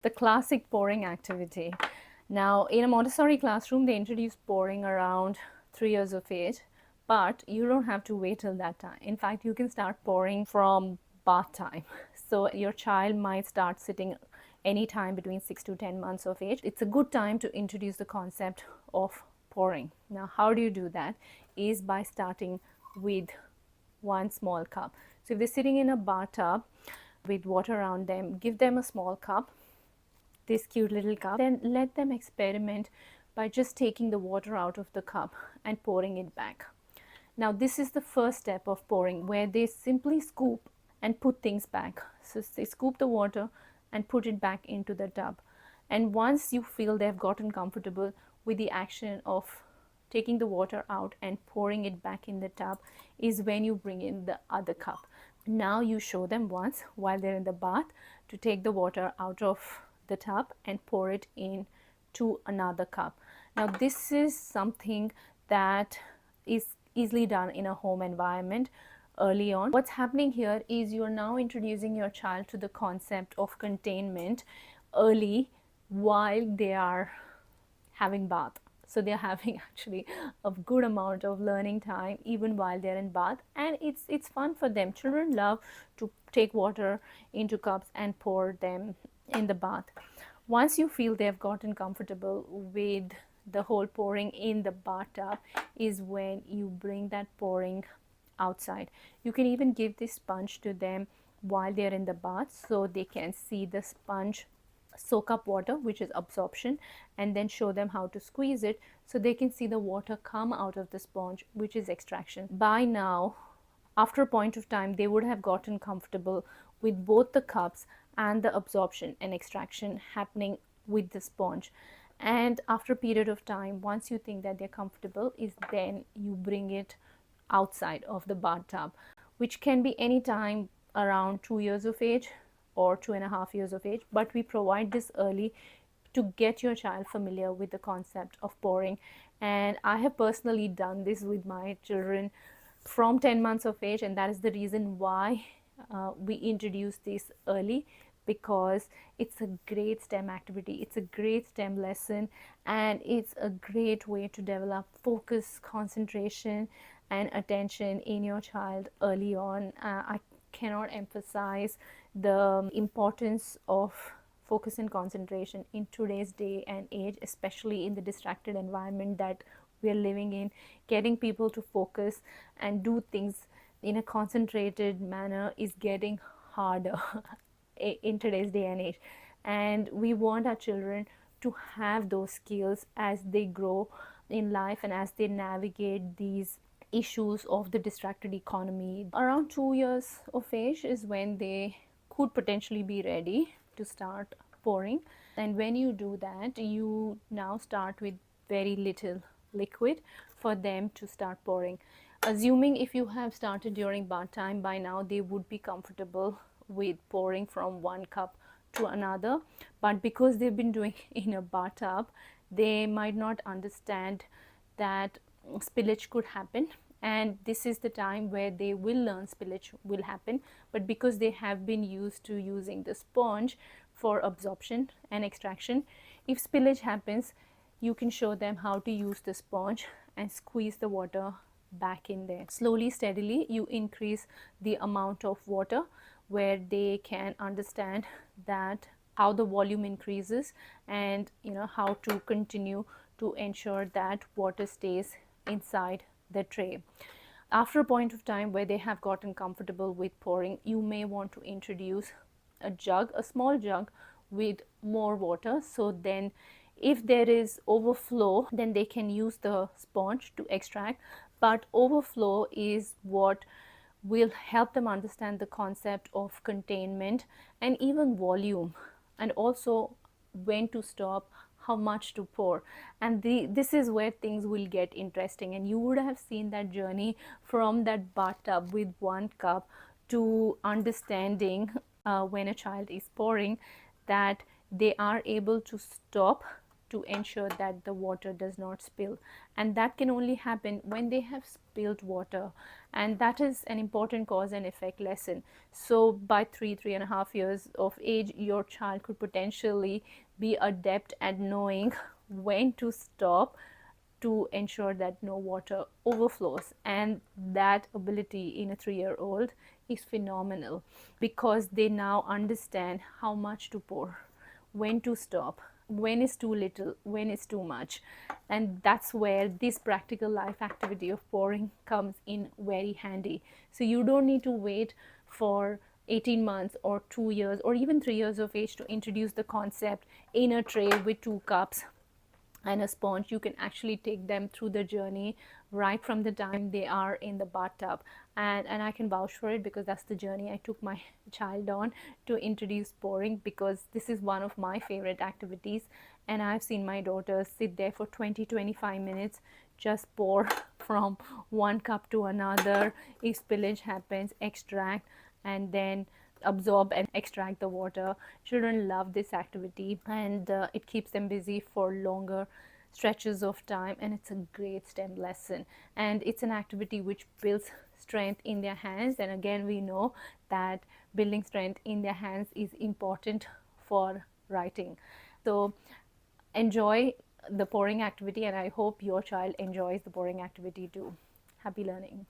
The classic pouring activity. Now, in a Montessori classroom, they introduce pouring around 3 years of age, but you don't have to wait till that time. In fact, you can start pouring from bath time. So your child might start sitting anytime between 6 to 10 months of age. It's a good time to introduce the concept of pouring. Now, how do you do that? Is by starting with one small cup. So if they're sitting in a bathtub with water around them, give them a small cup, this cute little cup, then let them experiment by just taking the water out of the cup and pouring it back. Now this is the first step of pouring, where they simply scoop and put things back. So they scoop the water and put it back into the tub. And once you feel they've gotten comfortable with the action of taking the water out and pouring it back in the tub, is when you bring in the other cup. Now you show them once while they're in the bath to take the water out of the tub and pour it in to another cup. Now this is something that is easily done in a home environment early on. What's happening here is you're now introducing your child to the concept of containment early while they are having bath. So they're having actually a good amount of learning time even while they're in bath, and it's fun for them. Children love to take water into cups and pour them in the bath. Once you feel they've gotten comfortable with the whole pouring in the bathtub, is when you bring that pouring outside. You can even give this sponge to them while they're in the bath, so they can see the sponge soak up water, which is absorption, and then show them how to squeeze it so they can see the water come out of the sponge, which is extraction. By now, after a point of time, they would have gotten comfortable with both the cups and the absorption and extraction happening with the sponge. And after a period of time, once you think that they're comfortable, is then you bring it outside of the bathtub, which can be any time around 2 years of age or 2.5 years of age. But we provide this early to get your child familiar with the concept of pouring. And I have personally done this with my children from 10 months of age, and that is the reason why we introduce this early, because it's a great STEM activity, it's a great STEM lesson, and it's a great way to develop focus, concentration, and attention in your child early on. I cannot emphasize the importance of focus and concentration in today's day and age, especially in the distracted environment that we are living in. Getting people to focus and do things in a concentrated manner is getting harder in today's day and age, and we want our children to have those skills as they grow in life and as they navigate these issues of the distracted economy. Around 2 years of age is when they could potentially be ready to start pouring, and when you do that, you now start with very little liquid for them to start pouring. Assuming if you have started during bath time, by now they would be comfortable with pouring from one cup to another, but because they've been doing in a bathtub, they might not understand that spillage could happen, and this is the time where they will learn spillage will happen. But because they have been used to using the sponge for absorption and extraction, if spillage happens, you can show them how to use the sponge and squeeze the water back in there. Slowly, steadily, you increase the amount of water, where they can understand that how the volume increases, and how to continue to ensure that water stays inside the tray. After a point of time where they have gotten comfortable with pouring, you may want to introduce a jug, a small jug with more water. So then if there is overflow, then they can use the sponge to extract. But overflow is what will help them understand the concept of containment and even volume, and also when to stop, how much to pour. And this is where things will get interesting, and you would have seen that journey from that bathtub with one cup to understanding when a child is pouring, that they are able to stop to ensure that the water does not spill. And that can only happen when they have spilled water. And that is an important cause and effect lesson. So by 3.5 years of age, your child could potentially be adept at knowing when to stop to ensure that no water overflows. And that ability in a 3-year-old is phenomenal, because they now understand how much to pour, when to stop, when is too little, when is too much. And that's where this practical life activity of pouring comes in very handy. So you don't need to wait for 18 months or 2 years or even 3 years of age to introduce the concept in a tray with 2 cups and a sponge. You can actually take them through the journey right from the time they are in the bathtub. And I can vouch for it, because that's the journey I took my child on, to introduce pouring, because this is one of my favorite activities. And I've seen my daughter sit there for 20-25 minutes, just pour from one cup to another. If spillage happens, extract, and then absorb and extract the water. Children love this activity, and it keeps them busy for longer stretches of time, and it's a great STEM lesson. And it's an activity which builds strength in their hands, and again we know that building strength in their hands is important for writing. So enjoy the pouring activity, and I hope your child enjoys the pouring activity too. Happy learning.